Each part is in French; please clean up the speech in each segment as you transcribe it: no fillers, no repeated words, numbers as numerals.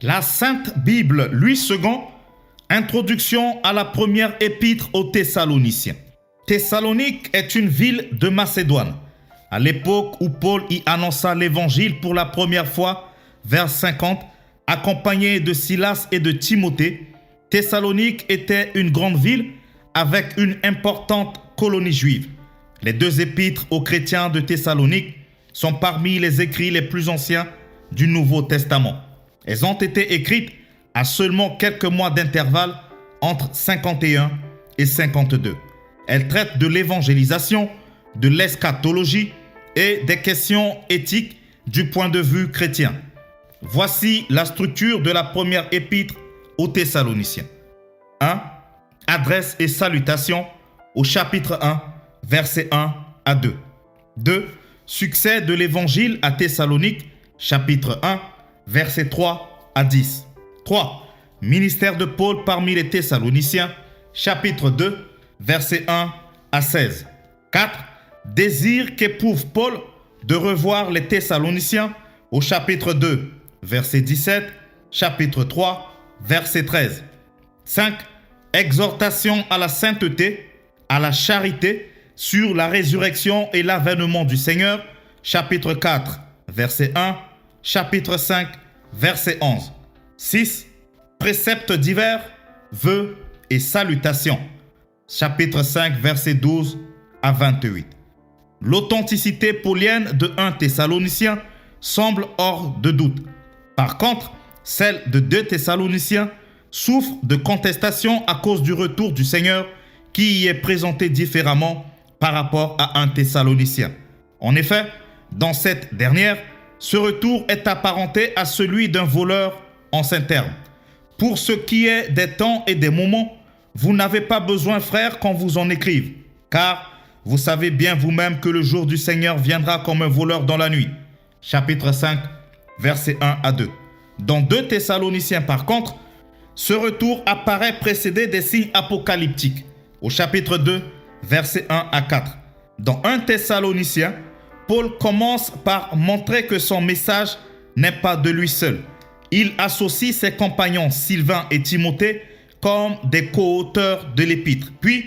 La Sainte Bible, Louis II, introduction à la première épître aux Thessaloniciens. Thessalonique est une ville de Macédoine. À l'époque où Paul y annonça l'évangile pour la première fois, vers 50, accompagné de Silas et de Timothée, Thessalonique était une grande ville avec une importante colonie juive. Les deux épîtres aux chrétiens de Thessalonique sont parmi les écrits les plus anciens du Nouveau Testament. Elles ont été écrites à seulement quelques mois d'intervalle entre 51 et 52. Elles traitent de l'évangélisation, de l'eschatologie et des questions éthiques du point de vue chrétien. Voici la structure de la première épître aux Thessaloniciens. 1. Adresse et salutation au chapitre 1, versets 1 à 2. 2. Succès de l'évangile à Thessalonique, chapitre 1, versets 3 à 10. 3. Ministère de Paul parmi les Thessaloniciens, chapitre 2, versets 1 à 16. 4. Désir qu'éprouve Paul de revoir les Thessaloniciens au chapitre 2, verset 17, chapitre 3, verset 13. 5. Exhortation à la sainteté, à la charité, sur la résurrection et l'avènement du Seigneur, chapitre 4, verset 1, chapitre 5, verset 11. 6. Préceptes divers, vœux et salutations, chapitre 5, verset 12 à 28. L'authenticité paulienne de 1 Thessaloniciens semble hors de doute. Par contre, celle de 2 Thessaloniciens souffre de contestation à cause du retour du Seigneur qui y est présenté différemment par rapport à 1 Thessalonicien. En effet, dans cette dernière, ce retour est apparenté à celui d'un voleur en ces termes. Pour ce qui est des temps et des moments, vous n'avez pas besoin, frères, qu'on vous en écrive, car vous savez bien vous-même que le jour du Seigneur viendra comme un voleur dans la nuit. Chapitre 5, versets 1 à 2. Dans 2 Thessaloniciens, par contre, ce retour apparaît précédé des signes apocalyptiques. Au chapitre 2, versets 1 à 4. Dans 1 Thessalonicien, Paul commence par montrer que son message n'est pas de lui seul. Il associe ses compagnons Sylvain et Timothée comme des co-auteurs de l'épître. Puis,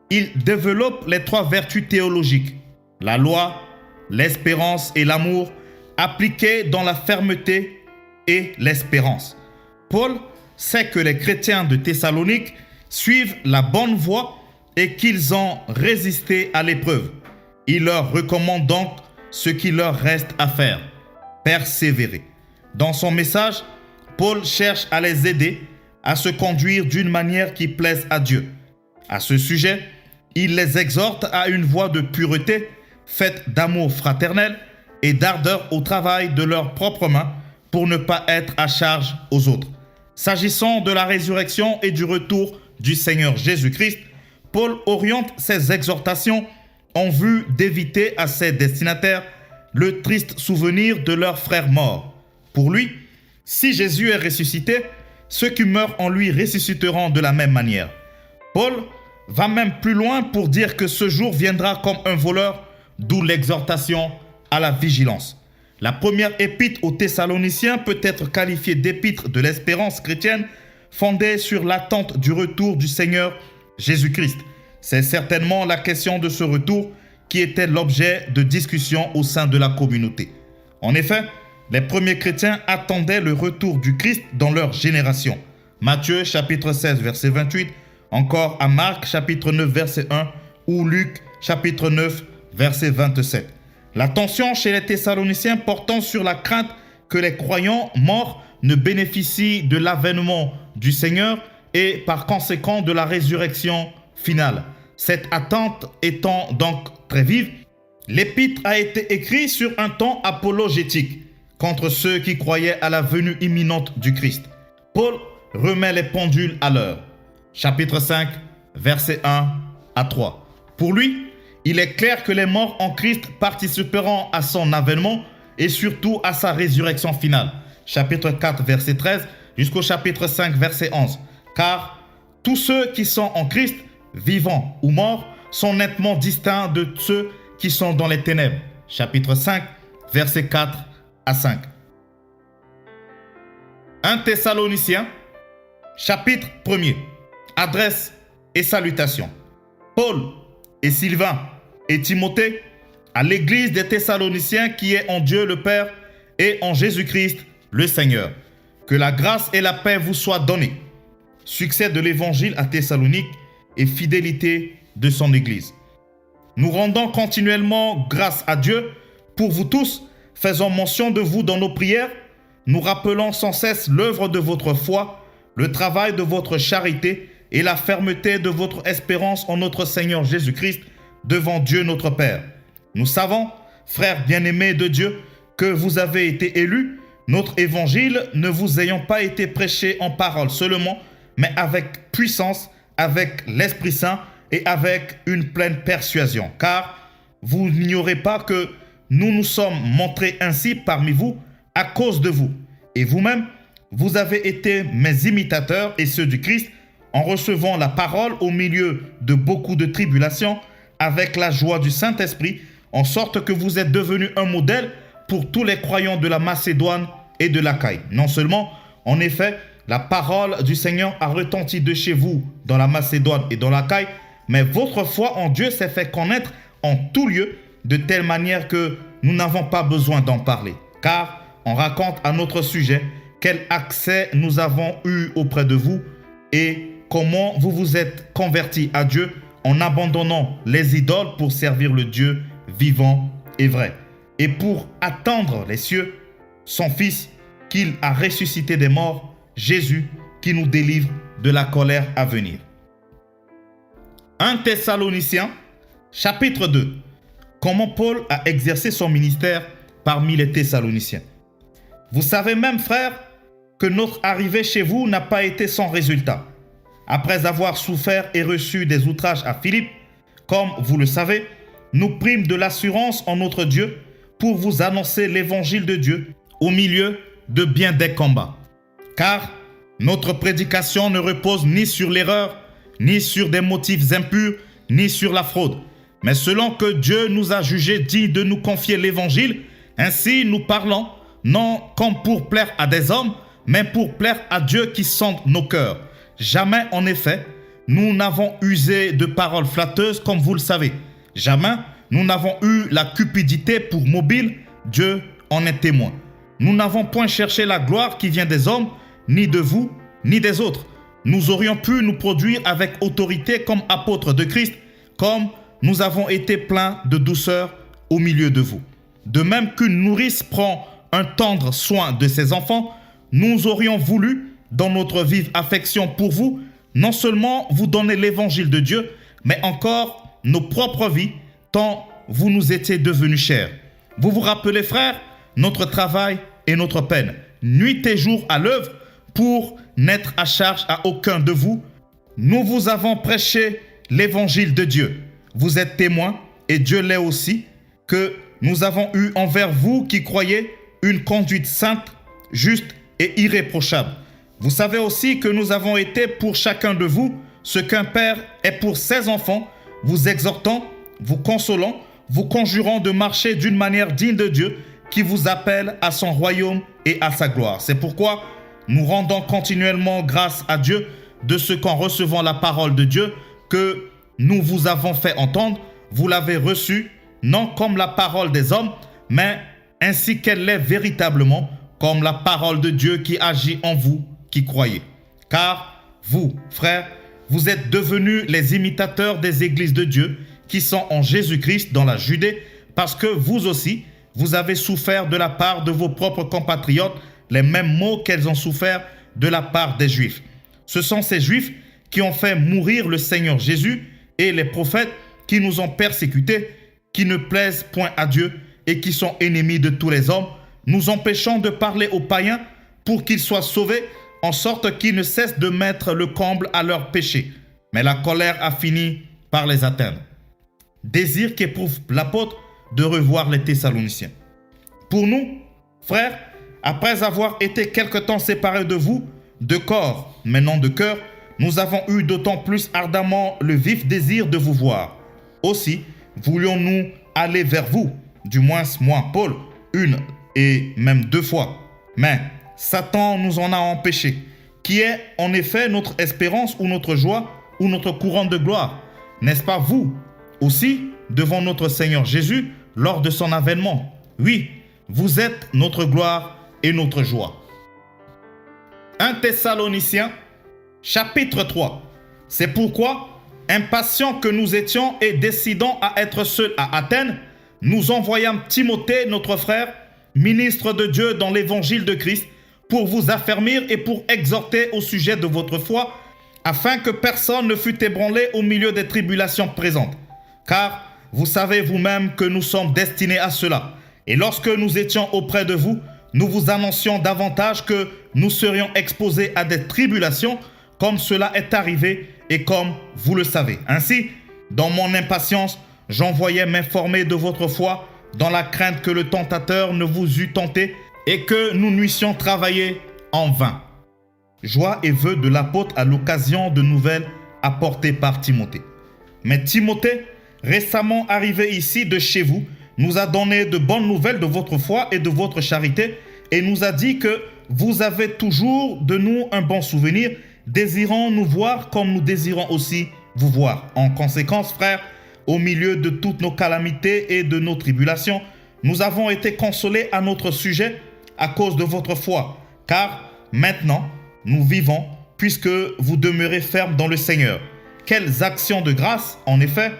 il développe les 3 vertus théologiques, la loi, l'espérance et l'amour, appliquées dans la fermeté et l'espérance. Paul sait que les chrétiens de Thessalonique suivent la bonne voie et qu'ils ont résisté à l'épreuve. Il leur recommande donc ce qu'il leur reste à faire, persévérer. Dans son message, Paul cherche à les aider à se conduire d'une manière qui plaise à Dieu. À ce sujet, il les exhorte à une voie de pureté, faite d'amour fraternel et d'ardeur au travail de leurs propres mains pour ne pas être à charge aux autres. S'agissant de la résurrection et du retour du Seigneur Jésus-Christ, Paul oriente ses exhortations en vue d'éviter à ses destinataires le triste souvenir de leurs frères morts. Pour lui, si Jésus est ressuscité, ceux qui meurent en lui ressusciteront de la même manière. Paul va même plus loin pour dire que ce jour viendra comme un voleur, d'où l'exhortation à la vigilance. La première épître aux Thessaloniciens peut être qualifiée d'épître de l'espérance chrétienne fondée sur l'attente du retour du Seigneur Jésus-Christ. C'est certainement la question de ce retour qui était l'objet de discussion au sein de la communauté. En effet, les premiers chrétiens attendaient le retour du Christ dans leur génération. Matthieu chapitre 16 verset 28, encore à Marc chapitre 9 verset 1 ou Luc chapitre 9 verset 27. L'attention chez les Thessaloniciens portant sur la crainte que les croyants morts ne bénéficient de l'avènement du Seigneur et par conséquent de la résurrection finale. Cette attente étant donc très vive, l'épître a été écrite sur un ton apologétique contre ceux qui croyaient à la venue imminente du Christ. Paul remet les pendules à l'heure. Chapitre 5, versets 1 à 3. Pour lui, il est clair que les morts en Christ participeront à son avènement et surtout à sa résurrection finale. Chapitre 4, verset 13 jusqu'au chapitre 5, verset 11. Car tous ceux qui sont en Christ, vivants ou morts, sont nettement distincts de ceux qui sont dans les ténèbres. Chapitre 5, verset 4 à 5. 1 Thessaloniciens, chapitre 1er. Adresse et salutations. Paul et Sylvain et Timothée à l'église des Thessaloniciens qui est en Dieu le Père et en Jésus-Christ le Seigneur. Que la grâce et la paix vous soient données. Succès de l'évangile à Thessalonique et fidélité de son église. Nous rendons continuellement grâce à Dieu pour vous tous, faisant mention de vous dans nos prières, nous rappelons sans cesse l'œuvre de votre foi, le travail de votre charité et la fermeté de votre espérance en notre Seigneur Jésus-Christ devant Dieu notre Père. Nous savons, frères bien-aimés de Dieu, que vous avez été élus, notre évangile ne vous ayant pas été prêché en parole seulement, mais avec puissance, avec l'Esprit Saint et avec une pleine persuasion. Car vous n'ignorez pas que nous nous sommes montrés ainsi parmi vous à cause de vous. Et vous-même, vous avez été mes imitateurs et ceux du Christ en recevant la parole au milieu de beaucoup de tribulations avec la joie du Saint-Esprit, en sorte que vous êtes devenus un modèle pour tous les croyants de la Macédoine et de l'Achaïe. Non seulement, en effet, la parole du Seigneur a retenti de chez vous dans la Macédoine et dans l'Achaïe, mais votre foi en Dieu s'est fait connaître en tout lieu, de telle manière que nous n'avons pas besoin d'en parler. Car on raconte à notre sujet quel accès nous avons eu auprès de vous et comment vous vous êtes convertis à Dieu en abandonnant les idoles pour servir le Dieu vivant et vrai. Et pour attendre les cieux, son Fils qu'il a ressuscité des morts, Jésus, qui nous délivre de la colère à venir. 1 Thessaloniciens, chapitre 2. Comment Paul a exercé son ministère parmi les Thessaloniciens. Vous savez même, frères, que notre arrivée chez vous n'a pas été sans résultat. Après avoir souffert et reçu des outrages à Philippe, comme vous le savez, nous prîmes de l'assurance en notre Dieu pour vous annoncer l'évangile de Dieu au milieu de bien des combats. Car notre prédication ne repose ni sur l'erreur, ni sur des motifs impurs, ni sur la fraude. Mais selon que Dieu nous a jugés dignes de nous confier l'évangile, ainsi nous parlons, non comme pour plaire à des hommes, mais pour plaire à Dieu qui sonde nos cœurs. Jamais, en effet, nous n'avons usé de paroles flatteuses comme vous le savez. Jamais nous n'avons eu la cupidité pour mobile, Dieu en est témoin. Nous n'avons point cherché la gloire qui vient des hommes, ni de vous, ni des autres. Nous aurions pu nous produire avec autorité comme apôtres de Christ, comme nous avons été pleins de douceur au milieu de vous. De même qu'une nourrice prend un tendre soin de ses enfants, nous aurions voulu, dans notre vive affection pour vous, non seulement vous donner l'évangile de Dieu, mais encore nos propres vies, tant vous nous étiez devenus chers. Vous vous rappelez, frères, notre travail et notre peine, nuit et jour à l'œuvre, pour n'être à charge à aucun de vous. Nous vous avons prêché l'évangile de Dieu. Vous êtes témoins, et Dieu l'est aussi, que nous avons eu envers vous qui croyez une conduite sainte, juste et irréprochable. Vous savez aussi que nous avons été pour chacun de vous ce qu'un père est pour ses enfants, vous exhortant, vous consolant, vous conjurant de marcher d'une manière digne de Dieu qui vous appelle à son royaume et à sa gloire. C'est pourquoi nous rendons continuellement grâce à Dieu de ce qu'en recevant la parole de Dieu que nous vous avons fait entendre, vous l'avez reçue, non comme la parole des hommes, mais ainsi qu'elle l'est véritablement, comme la parole de Dieu qui agit en vous qui croyez. Car vous, frères, vous êtes devenus les imitateurs des églises de Dieu qui sont en Jésus-Christ dans la Judée, parce que vous aussi, vous avez souffert de la part de vos propres compatriotes les mêmes maux qu'elles ont souffert de la part des Juifs. Ce sont ces Juifs qui ont fait mourir le Seigneur Jésus et les prophètes qui nous ont persécutés, qui ne plaisent point à Dieu et qui sont ennemis de tous les hommes, nous empêchant de parler aux païens pour qu'ils soient sauvés, en sorte qu'ils ne cessent de mettre le comble à leurs péchés. Mais la colère a fini par les atteindre. Désir qu'éprouve l'apôtre de revoir les Thessaloniciens. Pour nous, frères, après avoir été quelque temps séparés de vous, de corps, mais non de cœur, nous avons eu d'autant plus ardemment le vif désir de vous voir. Aussi, voulions-nous aller vers vous, du moins moi, Paul, une et même 2 fois. Mais Satan nous en a empêchés, qui est en effet notre espérance ou notre joie ou notre couronne de gloire. N'est-ce pas vous aussi devant notre Seigneur Jésus lors de son avènement? Oui, vous êtes notre gloire et notre joie. 1 Thessaloniciens, chapitre 3. C'est pourquoi, impatients que nous étions et décidant à être seuls à Athènes, nous envoyâmes Timothée, notre frère, ministre de Dieu dans l'évangile de Christ, pour vous affermir et pour exhorter au sujet de votre foi, afin que personne ne fût ébranlé au milieu des tribulations présentes. Car vous savez vous-même que nous sommes destinés à cela. Et lorsque nous étions auprès de vous, nous vous annoncions davantage que nous serions exposés à des tribulations, comme cela est arrivé et comme vous le savez. Ainsi, dans mon impatience, j'envoyais m'informer de votre foi, dans la crainte que le tentateur ne vous eût tenté et que nous n'eussions travaillé en vain. Joie et vœux de l'apôtre à l'occasion de nouvelles apportées par Timothée. Mais Timothée, récemment arrivé ici de chez vous, nous a donné de bonnes nouvelles de votre foi et de votre charité et nous a dit que vous avez toujours de nous un bon souvenir, désirant nous voir comme nous désirons aussi vous voir. En conséquence, frères, au milieu de toutes nos calamités et de nos tribulations, nous avons été consolés à notre sujet à cause de votre foi. Car maintenant, nous vivons puisque vous demeurez fermes dans le Seigneur. Quelles actions de grâce, en effet,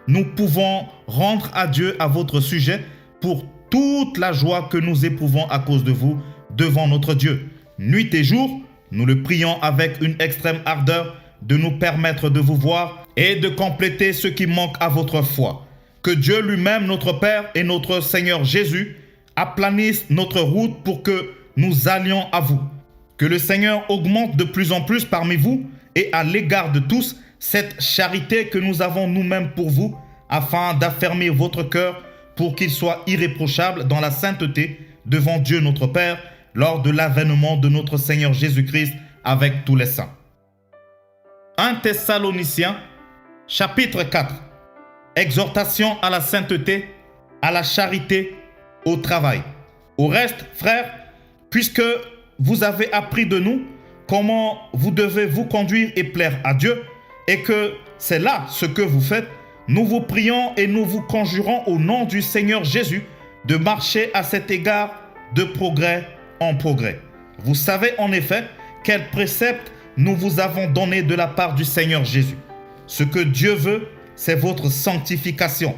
nous pouvons rendre à Dieu à votre sujet pour toute la joie que nous éprouvons à cause de vous devant notre Dieu. Nuit et jour, nous le prions avec une extrême ardeur de nous permettre de vous voir et de compléter ce qui manque à votre foi. Que Dieu lui-même, notre Père et notre Seigneur Jésus, aplanisse notre route pour que nous allions à vous. Que le Seigneur augmente de plus en plus parmi vous et à l'égard de tous cette charité que nous avons nous-mêmes pour vous, afin d'affermir votre cœur pour qu'il soit irréprochable dans la sainteté devant Dieu notre Père lors de l'avènement de notre Seigneur Jésus-Christ avec tous les saints. 1 Thessaloniciens, chapitre 4. Exhortation à la sainteté, à la charité, au travail. Au reste, frères, puisque vous avez appris de nous comment vous devez vous conduire et plaire à Dieu, et que c'est là ce que vous faites, nous vous prions et nous vous conjurons au nom du Seigneur Jésus de marcher à cet égard de progrès en progrès. Vous savez en effet quels préceptes nous vous avons donnés de la part du Seigneur Jésus. Ce que Dieu veut, c'est votre sanctification.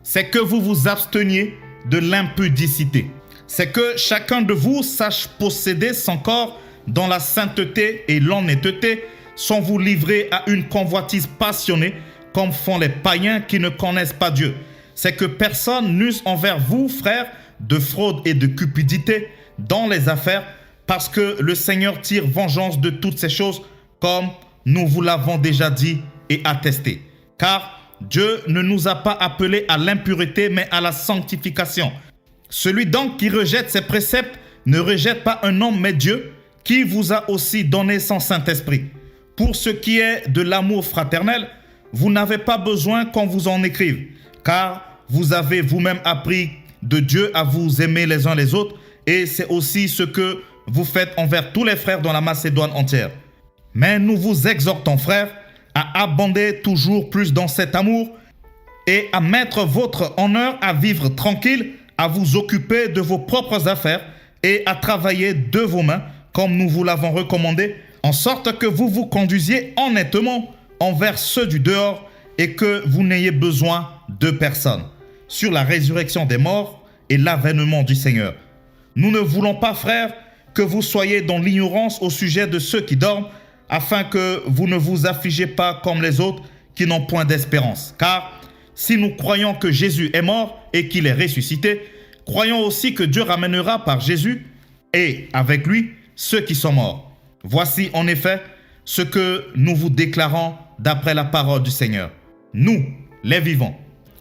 C'est que vous vous absteniez de l'impudicité. C'est que chacun de vous sache posséder son corps dans la sainteté et l'honnêteté, sans vous livrer à une convoitise passionnée, comme font les païens qui ne connaissent pas Dieu. C'est que personne n'use envers vous, frères, de fraude et de cupidité dans les affaires, parce que le Seigneur tire vengeance de toutes ces choses, comme nous vous l'avons déjà dit et attesté. Car Dieu ne nous a pas appelés à l'impureté, mais à la sanctification. Celui donc qui rejette ses préceptes ne rejette pas un homme, mais Dieu, qui vous a aussi donné son Saint-Esprit. Pour ce qui est de l'amour fraternel, vous n'avez pas besoin qu'on vous en écrive, car vous avez vous-même appris de Dieu à vous aimer les uns les autres, et c'est aussi ce que vous faites envers tous les frères dans la Macédoine entière. Mais nous vous exhortons, frères, à abonder toujours plus dans cet amour et à mettre votre honneur à vivre tranquille, à vous occuper de vos propres affaires et à travailler de vos mains, comme nous vous l'avons recommandé, en sorte que vous vous conduisiez honnêtement envers ceux du dehors et que vous n'ayez besoin de personne. Sur la résurrection des morts et l'avènement du Seigneur. Nous ne voulons pas, frères, que vous soyez dans l'ignorance au sujet de ceux qui dorment, afin que vous ne vous affligez pas comme les autres qui n'ont point d'espérance. Car si nous croyons que Jésus est mort et qu'il est ressuscité, croyons aussi que Dieu ramènera par Jésus et avec lui ceux qui sont morts. Voici en effet ce que nous vous déclarons d'après la parole du Seigneur. Nous, les vivants,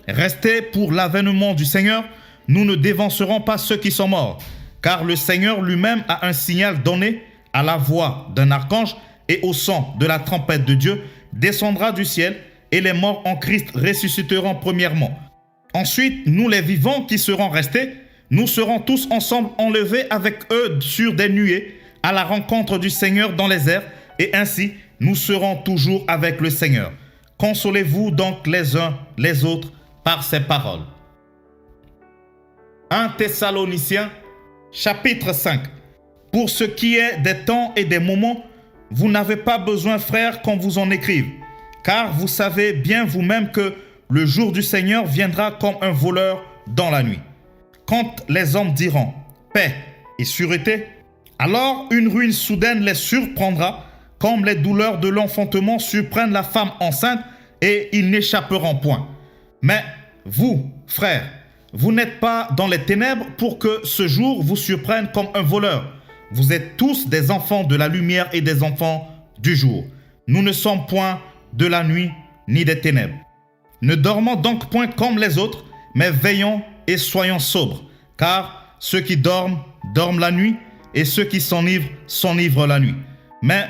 restés pour l'avènement du Seigneur, nous ne dévancerons pas ceux qui sont morts, car le Seigneur lui-même a un signal donné à la voix d'un archange et au son de la trompette de Dieu, descendra du ciel et les morts en Christ ressusciteront premièrement. Ensuite, nous les vivants qui serons restés, nous serons tous ensemble enlevés avec eux sur des nuées à la rencontre du Seigneur dans les airs, et ainsi nous serons toujours avec le Seigneur. Consolez-vous donc les uns les autres par ces paroles. 1 Thessaloniciens, chapitre 5. Pour ce qui est des temps et des moments, vous n'avez pas besoin, frères, qu'on vous en écrive, car vous savez bien vous-même que le jour du Seigneur viendra comme un voleur dans la nuit. Quand les hommes diront « paix et sûreté », alors une ruine soudaine les surprendra, comme les douleurs de l'enfantement surprennent la femme enceinte, et ils n'échapperont point. Mais vous, frères, vous n'êtes pas dans les ténèbres pour que ce jour vous surprenne comme un voleur. Vous êtes tous des enfants de la lumière et des enfants du jour. Nous ne sommes point de la nuit ni des ténèbres. Ne dormons donc point comme les autres, mais veillons et soyons sobres. Car ceux qui dorment, dorment la nuit, et ceux qui s'enivrent, s'enivrent la nuit. Mais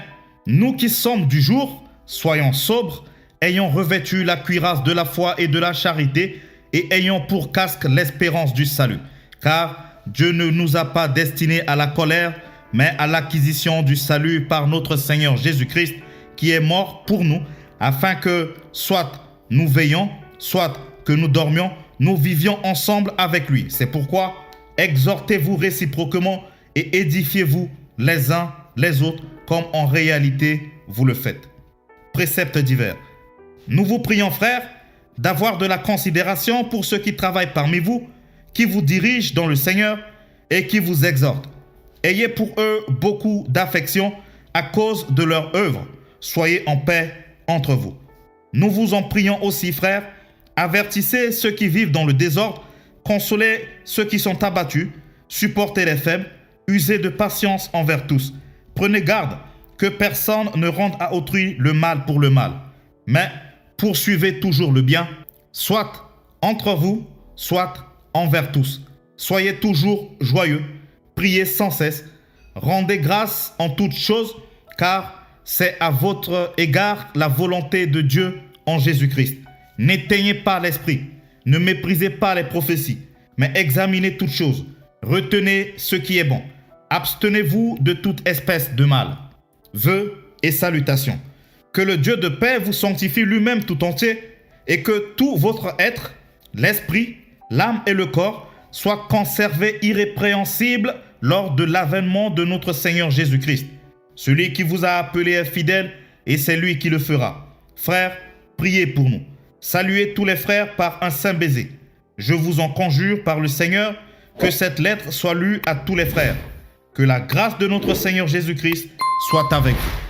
nous qui sommes du jour, soyons sobres, ayant revêtu la cuirasse de la foi et de la charité, et ayant pour casque l'espérance du salut. Car Dieu ne nous a pas destinés à la colère, mais à l'acquisition du salut par notre Seigneur Jésus-Christ, qui est mort pour nous, afin que, soit nous veillions, soit que nous dormions, nous vivions ensemble avec lui. C'est pourquoi, exhortez-vous réciproquement et édifiez-vous les uns les autres, comme en réalité vous le faites. Préceptes divers. Nous vous prions, frères, d'avoir de la considération pour ceux qui travaillent parmi vous, qui vous dirigent dans le Seigneur et qui vous exhortent. Ayez pour eux beaucoup d'affection à cause de leur œuvre. Soyez en paix entre vous. Nous vous en prions aussi, frères, avertissez ceux qui vivent dans le désordre, consolez ceux qui sont abattus, supportez les faibles, usez de patience envers tous. Prenez garde que personne ne rende à autrui le mal pour le mal, mais poursuivez toujours le bien, soit entre vous, soit envers tous. Soyez toujours joyeux, priez sans cesse, rendez grâce en toutes choses, car c'est à votre égard la volonté de Dieu en Jésus-Christ. N'éteignez pas l'esprit, ne méprisez pas les prophéties, mais examinez toutes choses, retenez ce qui est bon. Abstenez-vous de toute espèce de mal. Vœux et salutations. Que le Dieu de paix vous sanctifie lui-même tout entier et que tout votre être, l'esprit, l'âme et le corps soient conservés irrépréhensibles lors de l'avènement de notre Seigneur Jésus-Christ. Celui qui vous a appelé est fidèle et c'est lui qui le fera. Frères, priez pour nous. Saluez tous les frères par un saint baiser. Je vous en conjure par le Seigneur que cette lettre soit lue à tous les frères. Que la grâce de notre Seigneur Jésus-Christ soit avec vous.